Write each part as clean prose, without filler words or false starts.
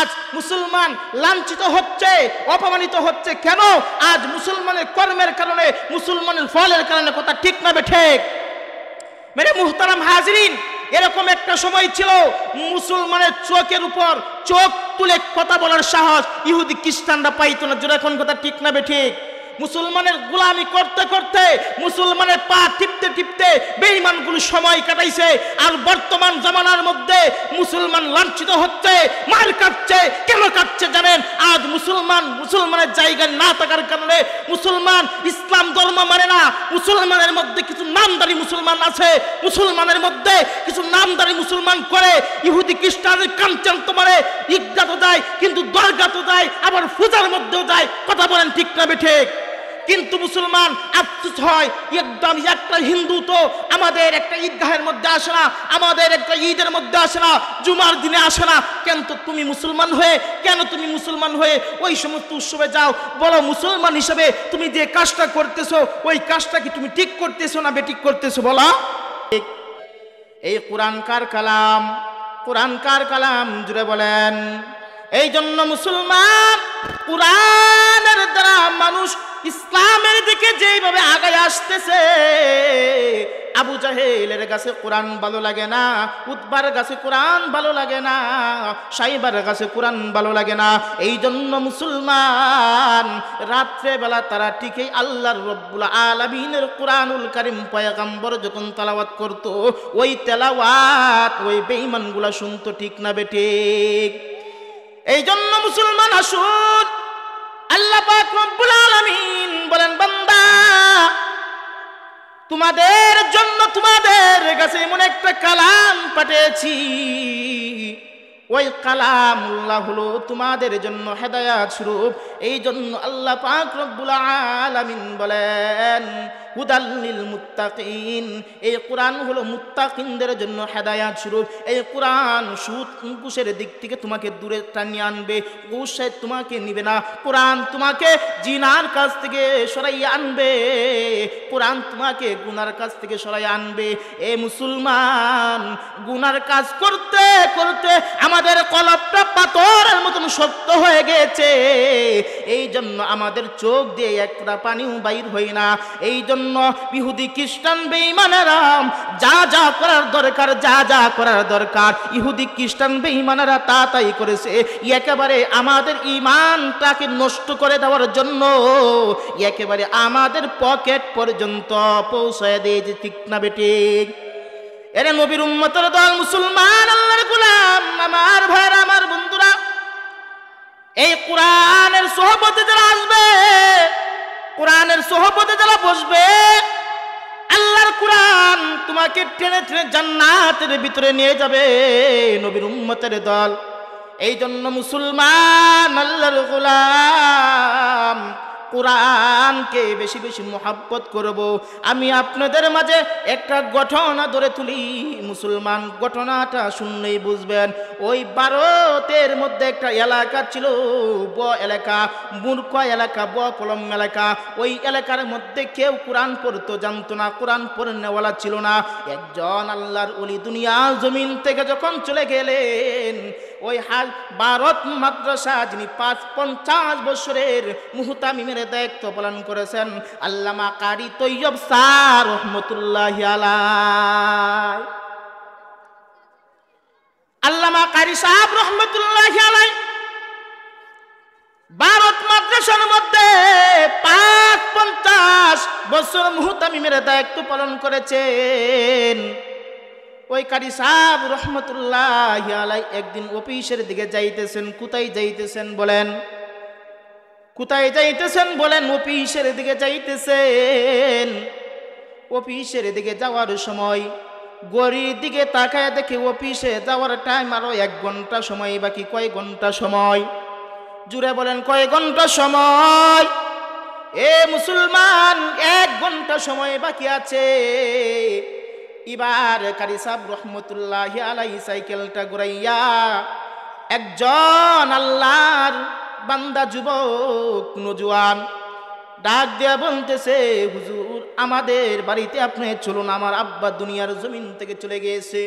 আজ মুসলমান লাঞ্ছিত হচ্ছে, অপমানিত হচ্ছে। কেন? আজ মুসলমানের কর্মের কারণে, মুসলমানের ফলের কারণে। কথা ঠিক না বেঠিক? মেরে মুহতারাম হাজিরিন, এরকম একটা সময় ছিল মুসলমানের চোখের উপর চোখ তুলে কথা বলার সাহস ইহুদি খ্রিস্টানরা পাইতো না। জোরে এখন কথা ঠিক না বেঠিক? মুসলমানের গোলামি করতে করতে, মুসলমানের পা টিপতে টিপতে বেঈমানগুলো সময় কাটাইছে। আর বর্তমান জামানার মধ্যে মুসলমান লাঞ্ছিত হচ্ছে, মার কাটছে। কেন কাটছে জানেন? আজ মুসলমানের জায়গায় না থাকার কারণে মুসলমান ইসলাম ধর্ম মানে না। মুসলমানের মধ্যে কিছু নামদারি মুসলমান আছে, মুসলমানের মধ্যে কিছু নামদারি মুসলমান করে ইহুদি খ্রিস্টানের কাঞ্চন্ত মারে, ঈদগাহ যায়, কিন্তু দরগাহ যায়, আবার পূজার মধ্যেও যায়। কথা বলেন ঠিক না বেঠিক? কিন্তু মুসলমান আফসোস হয়, একদম একটা হিন্দু তো আমাদের একটা ঈদগাহের মধ্যে আসে না, আমাদের একটা ঈদের মধ্যে আসে না, জুমার দিনে আসে না। কিন্তু তুমি মুসলমান হয়ে ওই সমস্ত উৎসবে যাও। বলো, মুসলমান হিসেবে তুমি যে কাজটা করতেছো, ওই কাজটা কি তুমি ঠিক করতেছো না বেঠিক করতেছো? বলো। এই কোরআন কার কালাম? কোরআন কার কালাম? জুড়ে বলেন। এই জন্য মুসলমান কোরআনের দ্বারা মানুষ ইসলামের দিকে যেইভাবে আগায় আসতেছে, আবু জাহেলের কাছে কোরআন ভালো লাগে না, উতবার কাছে কোরআন ভালো লাগে না, সাইবার কাছে কোরআন ভালো লাগে না। এই জন্য মুসলমান রাত্রে বেলা তারা ঠিকই আল্লাহর রব্বুল আলামিনের কোরআনুল কারীম পয়গম্বর যখন তেলাওয়াত করত, ওই তেলাওয়াত ওই বেঈমানগুলা শুনতো। ঠিক না বেঠিক? এই জন্য মুসলমান আসুন, আল্লাহ পাক রব্বুল আলামিন বলেন, বান্দা তোমাদের জন্য তোমাদের কাছে এমন একটা কালাম পাঠিয়েছি, ওই কালামুল্লাহ হলো তোমাদের জন্য হেদায়াত স্বরূপ। এই জন্য আল্লাহ পাক রব্বুল আলামিন বলেন, হুদাল লিল মুত্তাকিন। এই কোরআন হলো মুত্তাকিনদের জন্য হেদায়াত স্বরূপ। এই কোরআন সুদ ঘুষের দিক থেকে তোমাকে দূরে টানিয়ে আনবে, ঘুষে তোমাকে নিবে না। কোরআন তোমাকে জিনার কাছ থেকে সরাইয়ে আনবে, কোরআন তোমাকে গুনার কাছ থেকে সরাইয়ে আনবে। এ মুসলমান, গুনার কাজ করতে করতে আমাদের কলবটা পাথরের মতন শক্ত হয়ে গেছে। এই জন্য আমাদের চোখ দিয়ে একটা পানিও বাইর হয় না। এই জন্য ইহুদি খ্রিস্টান বেঈমানেরা যা যা করার দরকার ইহুদি খ্রিস্টান বেঈমানেরা তাই করেছে। একেবারে আমাদের ঈমানটাকে নষ্ট করে দেওয়ার জন্য একেবারে আমাদের পকেট পর্যন্ত পৌঁছায় দিয়েছে। ঠিক না বেঠিক? এরে নবীর উম্মতের দল, মুসলমান, আল্লাহর গোলাম, আমার ভাইরা, আমার বন্ধুরা, এই কোরআনের সোহবতে যারা আসবে, কোরআনের সোহবতে যারা বসবে, আল্লাহর কোরআন তোমাকে টেনে টেনে জান্নাতের ভিতরে নিয়ে যাবে। নবীর উম্মতের দল, এই জন্য মুসলমান, আল্লাহর গোলাম, কোরআনকে বেশি বেশি মোহাব্বত করব। আমি আপনাদের মাঝে একটা ঘটনা ধরে তুলি, মুসলমান, ঘটনাটা শুনলেই বুঝবেন। ওই ভারতের মধ্যে একটা এলাকা ছিল, এলাকা, মূর্খ এলাকা, কলম এলাকা। ওই এলাকার মধ্যে কেউ কোরআন পড়তো জানতো না, কোরআন পড়নেওয়ালা ছিল না। একজন আল্লাহর ওলি দুনিয়ার জমিন থেকে যখন চলে গেলেন, ওই ভারত মাদ্রাসা যিনি 50 বছরের মুহতামিমের দায়িত্ব পালন করেছেন, আল্লামা কারি তৈয়ব স্যার রহমতুল্লাহি আলাইহি, আল্লামা কারি সাহেব রহমতুল্লাহি আলাইহি ভারত মাদ্রাসার মধ্যে 50 বছর মুহতামিমের দায়িত্ব পালন করেছেন। ওই কারি সাহেব রহমতুল্লাহি আলাইহি একদিন অফিসের দিকে যাইতেছেন। কোথায় যাইতেছেন বলেন? কোথায় যাইতেছেন বলেন? অফিসের দিকে যাইতেছেন। অফিসের দিকে যাওয়ার সময় ঘড়ির দিকে তাকায় দেখে অফিসে যাওয়ার টাইম আরো 1 ঘন্টা সময় বাকি। কয় ঘন্টা সময়? জুড়ে বলেন, কয় ঘন্টা সময়? এ মুসলমান, 1 ঘন্টা সময় বাকি আছে। এবার কারি সাহেব রহমতুল্লাহি আলাইহি সাইকেলটা ঘুরাইয়া একজন আল্লাহর বান্দা, যুবক, নওজোয়ান ডাক দিয়া বলতেছে, হুজুর, আমাদের বাড়িতে আপনি চলুন, আমার আব্বা দুনিয়ার জমিন থেকে চলে গিয়েছে,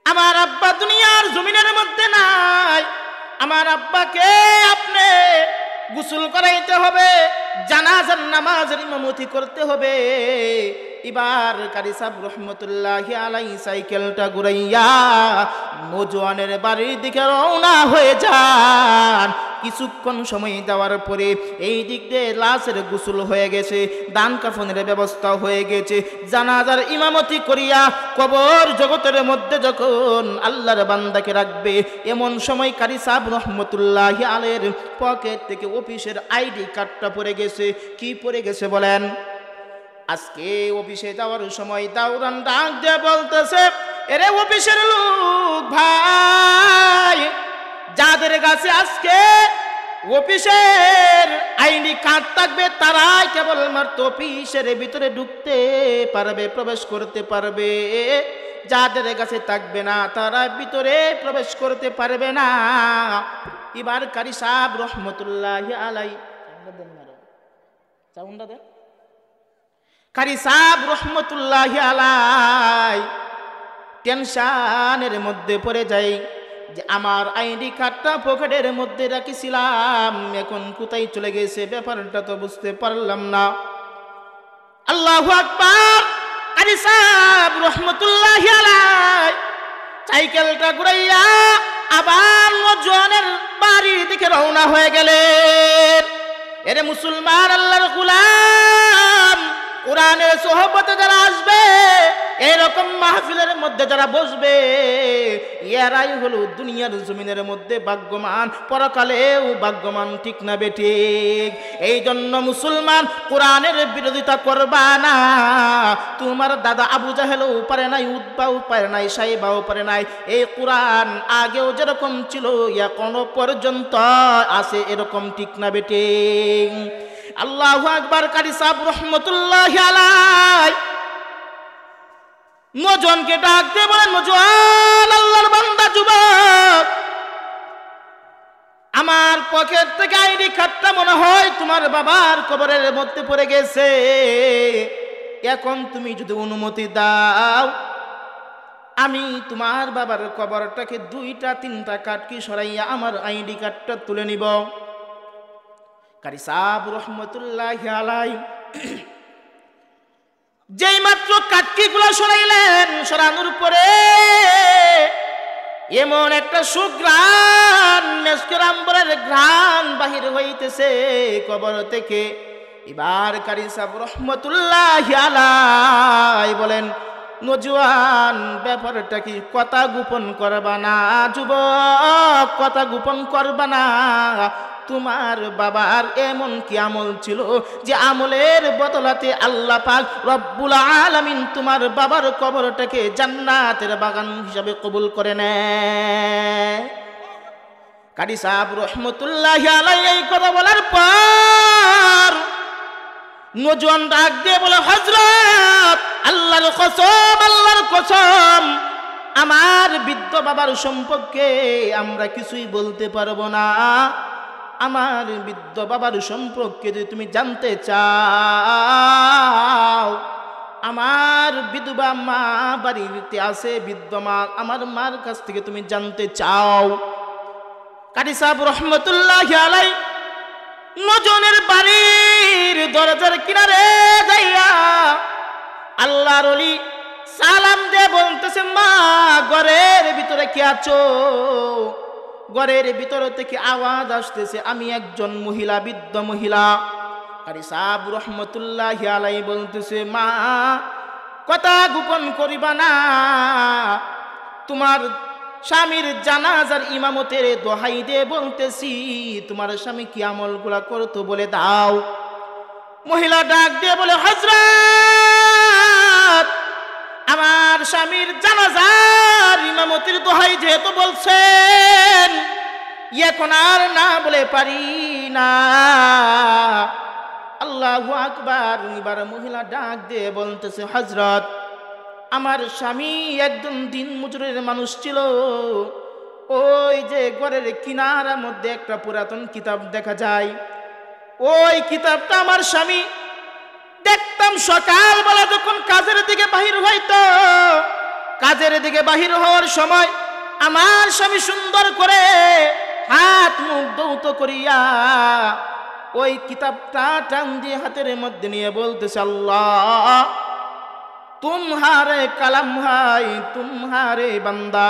আমার আব্বা দুনিয়ার জমিনের মধ্যে নাই, আমার আব্বাকে আপনি গোসল করাইতে হবে, জানাজার নামাজের ইমামতি করতে হবে। এবার কারি সাহেব রহমতুল্লাহি আলাইহি সাইকেলটা ঘুরাইয়া নওজোয়ানের বাড়ির দিকে রওনা হয়ে যান। কিছুক্ষণ সময় দেওয়ার পরে এই দিক দিয়ে লাশের গোসল হয়ে গেছে, দান কাফনের ব্যবস্থা হয়ে গেছে। জানাজার ইমামতি করিয়া কবর জগতের মধ্যে যখন আল্লাহর বান্দাকে রাখবে, এমন সময় কারি সাহেব রহমতুল্লাহি আলাইহির পকেট থেকে অফিসের আইডি কার্ডটা পড়ে গেছে। কি পড়ে গেছে বলেন? আজকে অফিসে যাওয়ার সময় দাউরান ডাক দিয়ে বলতেছে, এরে অফিসের লোক ভাই, যাদের কাছে আজকে অফিসের আইডি কার্ড থাকবে তারাই কেবলমাত্র অফিসের ভিতরে ঢুকতে পারবে, প্রবেশ করতে পারবে। যাদের কাছে থাকবে না তারা ভিতরে প্রবেশ করতে পারবে না। এবার কারি সাহেব রহমতুল্লাহি আলাইহি কারি সাহেব রহমতুল্লাহি আলাইহি টেনশনের মধ্যে পড়ে যায় যে আমার আইডি কার্ডটা পকেটের মধ্যে রাখিছিলাম, এখন কোথায় চলে গেছে, ব্যাপারটা তো বুঝতে পারলাম না। আল্লাহু আকবার। কারি সাহেব রহমতুল্লাহি আলাইহি সাইকেলটা ঘুরাইয়া আবার নওজোয়ানের বাড়ির দিকে রওনা হয়ে গেলেন। এরে মুসলমান, আল্লাহর গোলাম, কোরআনের সোহবতে যারা আসবে, এরকম মাহফিলের মধ্যে যারা বসবে, এরাই হলো দুনিয়ার জমিনের মধ্যে ভাগ্যবান, পরকালেও ভাগ্যবান, ঠিক না বেঠিক? এই জন্য মুসলমান, কোরআনের বিরোধিতা করবা না। তোমার দাদা আবু জাহেলও পারে নাই, উতবাও পারে নাই, সাইবাও পারে নাই। এই কোরআন আগেও যেরকম ছিল এখনো পর্যন্ত আছে এরকম, ঠিক না বেঠিক? আল্লাহু আকবার। কারি সাহেব রহমতুল্লাহি আলাইহি নওজোয়ানকে ডাক দিয়ে বলেন, নওজোয়ান, আল্লাহর বান্দা যুবক, আমার পকেট থেকে আইডি কার্ডটা মনে হয় তোমার বাবার কবরের মধ্যে পড়ে গেছে। এখন তুমি যদি অনুমতি দাও, আমি তোমার বাবার কবরটাকে 2-3টা কাটকি সরাইয়া আমার আইডি কার্ডটা তুলে নিব। কারি সাহেব রহমতুল্লাহি আলাইহি যেই মাত্র কাটকিগুলো সরাইলেন, সরানোর পরে এমন একটা সুঘ্রাণ, মেশকের আম্বরের ঘ্রাণ বাহির হইতেছে কবর থেকে। এবার কারি সাহেব রহমতুল্লাহি আলাইহি বলেন, নওজোয়ান, ব্যাপারটা কি? কথা গোপন করবা না যুবক, কথা গোপন করবা না। তোমার বাবার এমন কি আমল ছিল যে আমলের বদলাতে আল্লাহ পাক রব্বুল আলামিন তোমার বাবার কবরটাকে জান্নাতের বাগান হিসাবে কবুল করে নেয়? কারি সাহেব রহমতুল্লাহি আলাইহি এই কথা বলার পর নওজোয়ান ডাক দিয়ে বলে, হযরত, আল্লাহর কসম, আল্লাহর কসম, আমার বৃদ্ধ বাবার সম্পর্কে আমরা কিছুই বলতে পারবো না। আমার বৃদ্ধ বাবার সম্পর্কে যদি তুমি জানতে চাও, আমার বিধবা মা বাড়িতে আছে, বৃদ্ধ মা, আমার মার কাছ থেকে তুমি জানতে চাও। কারি সাহেব রহমতুল্লাহি আলাইহি নওজোয়ানের বাড়ির দরজার কিনারে যাইয়া আল্লাহর ওলি সালাম দিয়ে বলতেছে, মা, ঘরের ভিতরে কি আছো? ঘরের ভিতর থেকে আওয়াজ আসতেছে, আমি একজন মহিলা, বৃদ্ধ মহিলা। কারি সাহেব রহমতুল্লাহি আলাইহি বলতেছে, মা, কথা গোপন করিবা না। তোমার স্বামীর জানাজার ইমামতের দোহাই দিয়ে বলতেছি, তোমার স্বামী কি আমলগুলা করতো বলে দাও। মহিলা ডাক দিয়ে বলে, হযরত, আমার স্বামীর জানাজার ইমামতির দোহাই যেহেতু বলছেন, এখন আর না বলে পারি না। আল্লাহু আকবার। এবার মহিলা ডাক দিয়ে বলতেছে, হযরত, আমার স্বামী একজন দিন মজুরের মানুষ ছিল। ওই যে ঘরের কিনারার মধ্যে একটা পুরাতন কিতাব দেখা যায়, ওই কিতাবটা আমার স্বামী দেখতাম সকালবেলা যখন কাজের দিকে বাহির হইতো। কাজের দিকে বাহির হওয়ার সময় আমার স্বামী সুন্দর করে হাত দৌত করিয়া ওই কিতাবটা টান দিয়ে হাতের মধ্যে নিয়ে বলতেছে, আল্লাহ তুমহারে কালাম হাই তুমহারে বান্দা,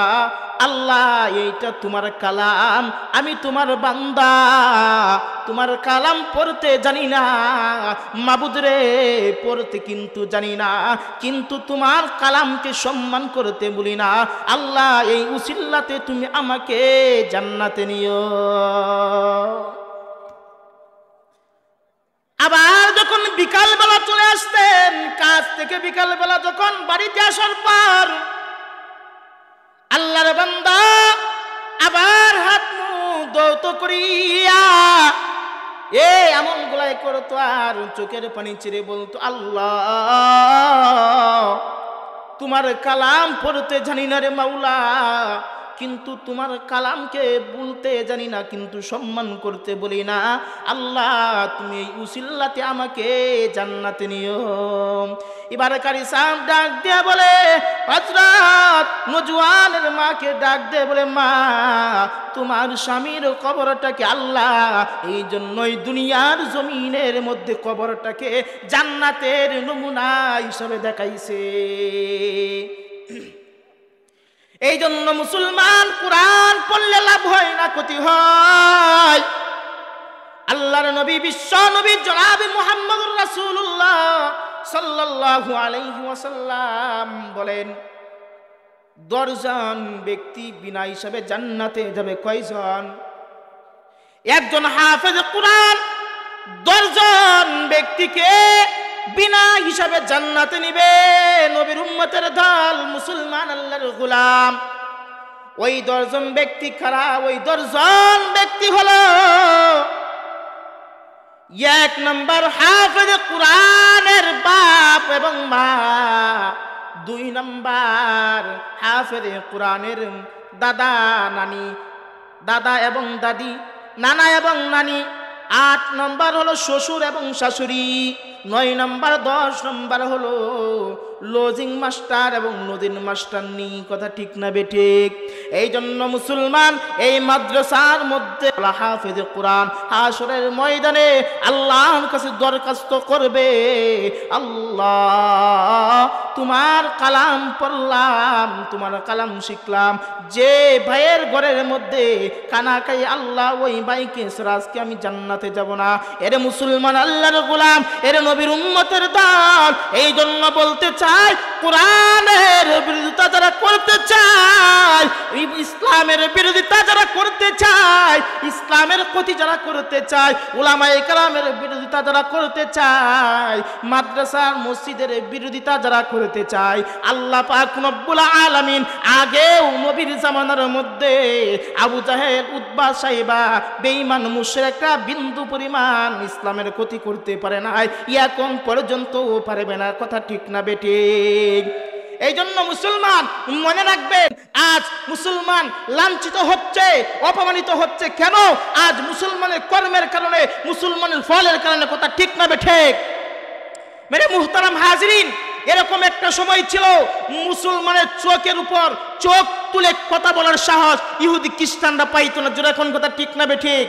আল্লাহ এইটা তোমার কালাম, আমি তোমার বান্দা, তোমার কালাম পড়তে জানি না মাবুদ রে, পড়তে কিন্তু জানি না, কিন্তু তোমার কালামকে সম্মান করতে বলি না, আল্লাহ এই উসিল্লাতে তুমি আমাকে জান্নাতে নিও। আবার যখন বিকালবেলা চলে আসতেন কাজ থেকে, বিকালবেলা যখন বাড়িতে আসার পর আল্লাহর বান্দা আবার হাত মুখ ধৌত করিয়া এমন গুলাই করতো আর চোখের পানি ছেড়ে বলতো, আল্লাহ তোমার কালাম পড়তে জানি না রে মাওলা, কিন্তু তোমার কালামকে বলতে জানি না, কিন্তু সম্মান করতে বলি না, আল্লাহ তুমি এই উসিল্লাতে আমাকে জান্নাতে নিও। এবারে কারি সাহেব ডাক দিয়ে বলে, হযরত নজওয়ানের মাকে ডাক দিয়ে বলে, মা তোমার স্বামীর কবরটাকে আল্লাহ এই জন্যই দুনিয়ার জমিনের মধ্যে কবরটাকে জান্নাতের নমুনা হিসেবে দেখাইছে। এই জন্য মুসলমান কোরআন পড়লে লাভ হয় না ক্ষতি হয়। আল্লাহর নবী বিশ্ব নবী জনাব মুহাম্মদুর রাসূলুল্লাহ সাল্লাল্লাহু আলাইহি ওয়াসাল্লাম বলেন, 10 জন ব্যক্তি বিনা হিসাবে জান্নাতে যাবে। কয়জন? একজন হাফেজ কোরআন 10 জন ব্যক্তিকে বিনা হিসাবে জান্নাতে নিবে। নবীর উম্মতের দল, মুসলমান আল্লাহর গোলাম। ওই 10 জন ব্যক্তি কারা? ওই 10 জন ব্যক্তি হলো, 1 নম্বর হাফেজ কোরআনের বাপ এবং মা, 2 নম্বর হাফেজ কোরআনের দাদা নানি, দাদা এবং দাদি, নানা এবং নানি, 8 নম্বর হলো শ্বশুর এবং শাশুড়ি, 9 নম্বর 10 নম্বর হলো লজিং মাস্টার এবং নদীন মাস্টারনি। কথা ঠিক না বেঠিক? এই জন্য মুসলমান এই মাদ্রাসার মধ্যে হাফেজ কোরআন হাসরের ময়দানে আল্লাহর কাছে দরখাস্ত করবে, আল্লাহ তোমার কালাম পড়লাম, তোমার কালাম শিখলাম, যে ভাইয়ের ঘরের মধ্যে কানা খাই আল্লাহ ওই ভাইকে আজকে আমি জান্নাতে যাব না। এরে মুসলমান আল্লাহর গোলাম, এরে নবীর উম্মতের দল, এই জন্য বলতে চাই কোরআনের বিরোধিতা যারা করতে চায়, ইসলামের বিরোধিতা যারা করতে চায়, ইসলামের ক্ষতি যারা করতে চায়, উলামায়ে কেরামের বিরোধিতা যারা করতে চায়, মাদ্রাসার মসজিদের বিরোধিতা যারা করতে চায়, আল্লাহ পাক রব্বুল আলামিন আগেও নবীর জামানার মধ্যে আবু জাহেল, উতবা, সাইবা, বেঈমান মুশরিকরা বিন্দু পরিমাণ ইসলামের ক্ষতি করতে পারে না, এখন পর্যন্ত পারবে না। কথা ঠিক না বেটি? এই জন্য মুসলমান মনে রাখবেন, আজ মুসলমান লাঞ্ছিত হচ্ছে, অপমানিত হচ্ছে। কেন? আজ মুসলমানের কর্মের কারণে, মুসলমানের ফলের কারণে। কথা ঠিক না বেঠিক? মেরে মুহতারাম হাজরিন, এরকম একটা সময় ছিল মুসলমানের চোখের উপর চোখ তুলে কথা বলার সাহস ইহুদি খ্রিস্টানরা পাইতো না। যেরকম কথা ঠিক না বেঠিক?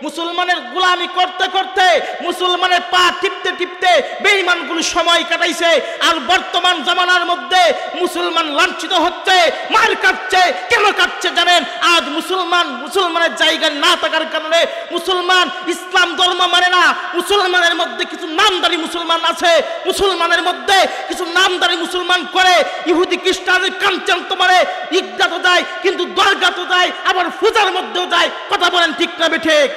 মুসলমানের গোলামি করতে করতে, মুসলমানের পা টিপতে টিপতে বেঈমানগুলো সময় কাটাইছে। আর বর্তমান জামানার মধ্যে মুসলমান লাঞ্ছিত হচ্ছে, মার কাটছে। কেন কাটছে জানেন? আজ মুসলমানের জায়গা না থাকার কারণে মুসলমান ইসলাম ধর্ম মানে না। মুসলমানের মধ্যে কিছু নামদারি মুসলমান আছে, মুসলমানের মধ্যে কিছু নামদারি মুসলমান করে ইহুদি খ্রিস্টানের কাঞ্চন্ত মানে, ঈদগাহ যায় কিন্তু দরগাহ যায়, আবার পূজার মধ্যেও যায়। কথা বলেন ঠিক না বেঠিক?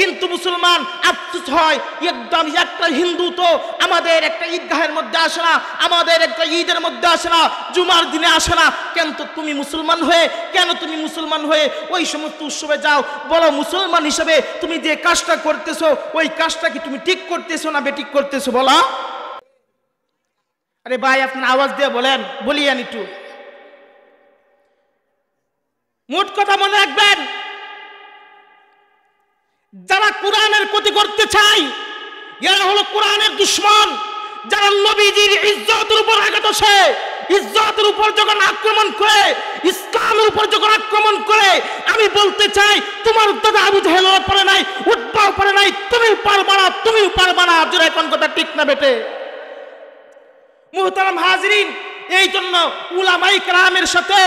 কিন্তু মুসলমান আফসোস হয়, একদম একটা হিন্দু তো আমাদের একটা ঈদগাহের মধ্যে আসে না, আমাদের একটা ঈদের মধ্যে আসে না, জুমার দিনে আসে না। কেন তুমি মুসলমান হয়ে ওই সমস্ত উৎসবে যাও? বলো, মুসলমান হিসেবে তুমি যে কাজটা করতেছো ওই কাজটা কি তুমি ঠিক করতেছো না বেঠিক করতেছো? বলো। আরে ভাই, আপনার আওয়াজ দিয়ে বলেন, বলিয়ান একটু। মোট কথা মনে রাখবেন, যারা কোরআনের ক্ষতি করতে চায় এরা হলো কোরআনের দুশমন। যারা নবীজির ইজ্জতের উপর আঘাত আসে, ইজ্জতের উপর যখন আক্রমণ করে, ইসলামের উপর যখন আক্রমণ করে, আমি বলতে চাই তোমার দাদা আবু জাহেল পারে নাই, উতবাও পারে নাই, তুমি পারবা না, তুমিও পারবা না। জোরে কোন কথা ঠিক না বেটে? মুহতারাম হাজিরিন, এই জন্য উলামায়ে কেরামের সাথে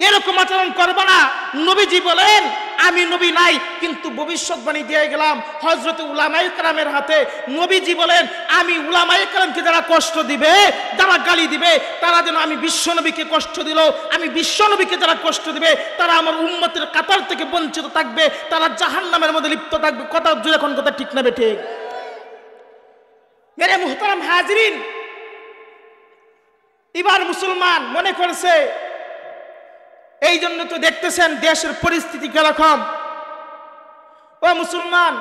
এরকম আচরণ করবা না। নবীজি বলেন আমি নবী নাই, কিন্তু ভবিষ্যৎবাণী দিয়ে গেলাম হযরত উলামায়ে কেরামের হাতে। নবীজি বলেন আমি উলামায়ে কেরামকে যারা কষ্ট দিবে, যারা গালি দিবে, তারা যেন আমি বিশ্বনবীকে কষ্ট দিল, আমি বিশ্বনবীকে যারা কষ্ট দিবে তারা আমার উম্মতের কাতার থেকে বঞ্চিত থাকবে, তারা জাহান্নামের মধ্যে লিপ্ত থাকবে। কথা জোরে কোন কথা ঠিক না বেঠিক? মেরে মুহতারাম হাজিরিন, এবার মুসলমান মনে করছে, এই জন্য তো দেখতেছেন দেশের পরিস্থিতি কিরকম। ও মুসলমান,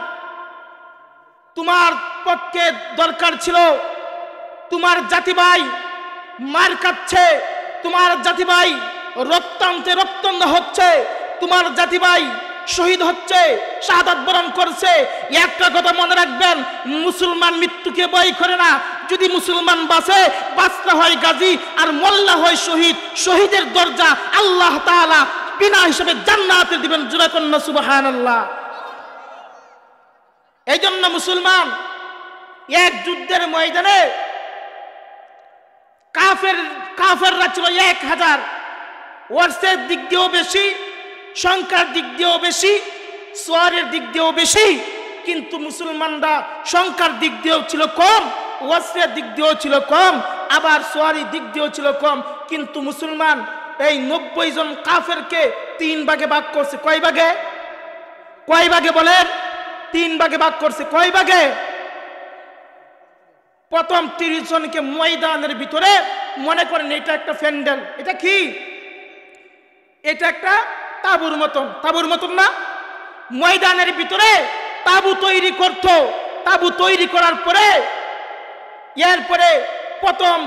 তোমার পক্ষে দরকার ছিল তোমার জাতি ভাই মার খাচ্ছে, তোমার জাতি ভাই রক্তান্তে রক্তান্ত হচ্ছে, তোমার জাতি ভাই শহীদ হচ্ছে, শাহাদাত বরণ করছে। একটা কথা মনে রাখবেন, মুসলমান মৃত্যুকে ভয় করে না। যদি মুসলমান বাঁচে, বাঁচতে হয় গাজী, আর মোল্লা হয় শহীদ। শহীদের দরজা আল্লাহ তাআলা বিনা হিসেবে জান্নাতে দিবেন। জোরে কন্যা সুবহানাল্লাহ। এই জন্য মুসলমান এক যুদ্ধের ময়দানে কাফেররা ছিল 1000, ওয়ার্সের দিক দিয়েও বেশি, সংখ্যার দিক দিয়েও বেশি, সোয়ারের দিক দিয়েও বেশি, কিন্তু মুসলমানরা সংখ্যার দিক দিয়েও ছিল কম, ওয়ার্সের দিক দিয়েও ছিল কম, আবার সোয়ারির দিক দিয়েও ছিল কম। কিন্তু মুসলমান এই 90 জন কাফেরকে 3 ভাগে ভাগ করছে। কয় ভাগে? কয় ভাগে বলেন? 3 ভাগে ভাগ করছে। কয় ভাগে? প্রথম 30 জনকে ময়দানের ভিতরে, মনে করেন এটা একটা প্যান্ডেল, এটা কি? এটা একটা তাবুর মতন, তাবুর মতন না? ময়দানের ভিতরে তাবু তৈরি করত। তাবু তৈরি করার পরে এরপরে প্রথম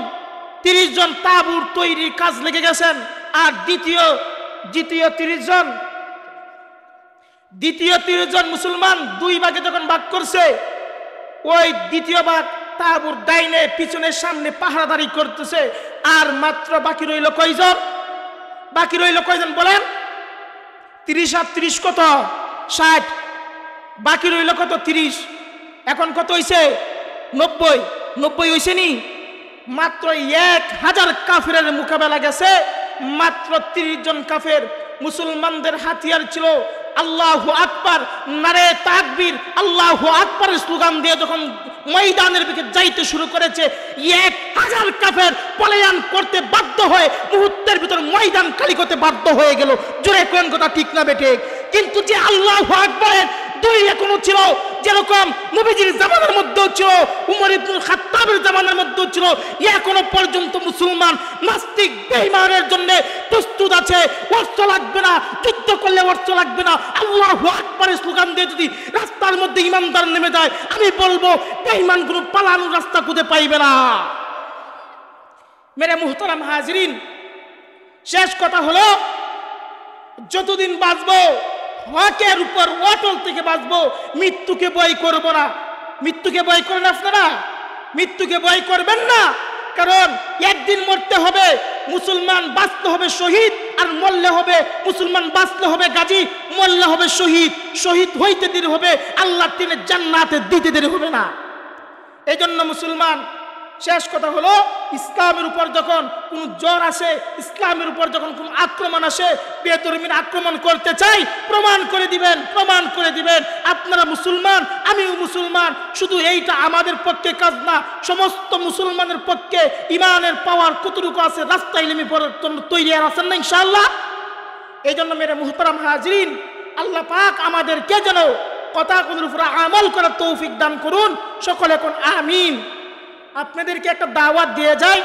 30 জন তাবুর তৈরি কাজ লেগে গেছেন। আর দ্বিতীয় 30 জন মুসলমান 2 ভাগে যখন ভাগ করছে, ওই দ্বিতীয় ভাগ তাবুর ডাইনে পিছনে সামনে পাহারাদারি করতেছে। আর মাত্র বাকি রইল কয়জন? বাকি রইল কয়জন বলেন? 30 আর 30 কত? 60। বাকি রইল কত? 30। এখন কত হইছে? 90। 90 হইছে নি? মাত্র 1000 কাফেরের মোকাবেলা গেছে মাত্র 30 জন কাফের। মুসলমানদের হাতিয়ার ছিল আল্লাহু আকবার, নারে তাকবীর, আল্লাহু আকবারের স্লোগান দিয়ে যখন ময়দানের দিকে যাইতে শুরু করেছে, 1000 কাফের পলায়ন করতে বাধ্য হয়ে মুহূর্তের ভিতর ময়দান খালি করতে বাধ্য হয়ে গেল। জোরে কোন কথা ঠিক না বেঠে? কিন্তু যে আল্লাহু আকবারের দুই এখনো ছিল, যেরকম নবীজির জামানার মধ্যেও ছিল, উমর ইবনুল খাত্তাবের জামানার মধ্যেও ছিল, এখনো পর্যন্ত মুসলমান নাস্তিক বেঈমানের জন্য প্রস্তুত আছে। অস্ত্র লাগবে না, যুদ্ধ করলে অস্ত্র লাগবে না, আল্লাহু আকবারের স্লোগান দিয়ে যদি রাস্তার মধ্যে ইমানদার নেমে যায়, আমি বলবো বেঈমানগুলো পালানোর রাস্তা খুঁজে পাইবে না। মেরে মুহতারাম হাজিরিন, শেষ কথা হলো, যতদিন বাঁচবো হকের উপর অটল থেকে বাঁচবো, মৃত্যুকে ভয় করব না। মৃত্যুকে ভয় করেন আপনারা? মৃত্যুকে ভয় করবেন না, কারণ একদিন মরতে হবে। মুসলমান বাঁচতে হবে শহীদ, আর মরলে হবে মুসলমান, বাঁচলে হবে গাজী, মরলে হবে শহীদ। শহীদ হইতে দেরি হবে, আল্লাহর দিনে জান্নাতে দিতে দেরি হবে না। এই জন্য মুসলমান, শেষ কথা হলো, ইসলামের উপর যখন কোন জ্বর আসে, ইসলামের উপর যখন কোন আক্রমণ আসে, বেদরমিন আক্রমণ করতে চাই, প্রমাণ করে দিবেন, প্রমাণ করে দিবেন আপনারা মুসলমান, আমিও মুসলমান। শুধু এইটা আমাদের পক্ষে কাজ না, সমস্ত মুসলমানের পক্ষে ইমানের পাওয়ার কতটুকু আছে রাস্তায় নেমে পড়ার জন্য তৈরি আছেন না ইনশাআল্লাহ? এই জন্য মেরে মুহতারাম হাজিরিন, আল্লাহ পাক আমাদেরকে যেন কথাগুলোর উপর আমল করার তৌফিক দান করুন। সকলে কোন আমিন। আপনাদেরকে একটা দাওয়াত দিয়ে যায়।